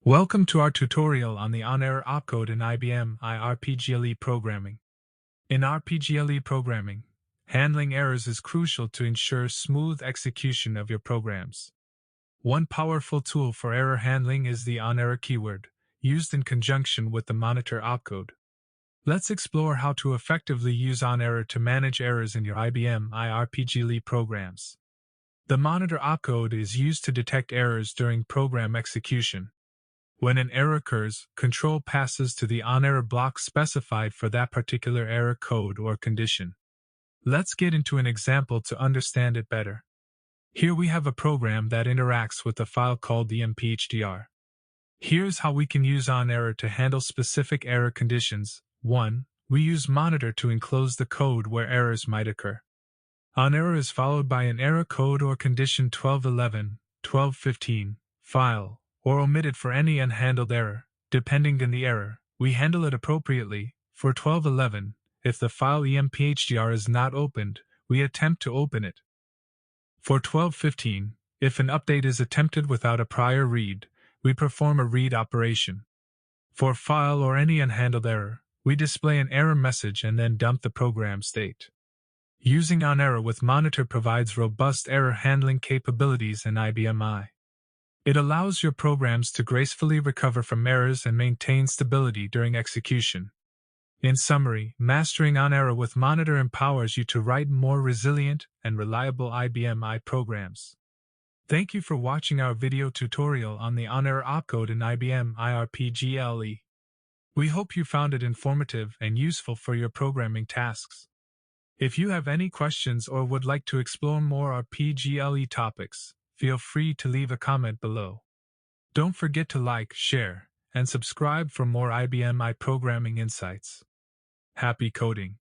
Welcome to our tutorial on the on-error opcode in IBM RPGLE programming. In RPGLE programming, handling errors is crucial to ensure smooth execution of your programs. One powerful tool for error handling is the on-error keyword, used in conjunction with the monitor opcode. Let's explore how to effectively use on-error to manage errors in your IBM RPGLE programs. The monitor opcode is used to detect errors during program execution. When an error occurs, control passes to the on-error block specified for that particular error code or condition. Let's get into an example to understand it better. Here we have a program that interacts with a file called the imphdr. Here's how we can use on-error to handle specific error conditions. 1. We use monitor to enclose the code where errors might occur. On-error is followed by an error code or condition 1211, 1215, file, or omitted for any unhandled error. Depending on the error, we handle it appropriately. For 1211, if the file emphdr is not opened, we attempt to open it. For 1215, if an update is attempted without a prior read, we perform a read operation. For file or any unhandled error, we display an error message and then dump the program state. Using on-error with monitor provides robust error handling capabilities in IBM I. It allows your programs to gracefully recover from errors and maintain stability during execution. In summary, mastering on-error with monitor empowers you to write more resilient and reliable IBM I programs. Thank you for watching our video tutorial on the on-error opcode in IBM RPGLE. We hope you found it informative and useful for your programming tasks. If you have any questions or would like to explore more RPGLE topics, feel free to leave a comment below. Don't forget to like, share, and subscribe for more IBM I programming insights. Happy coding!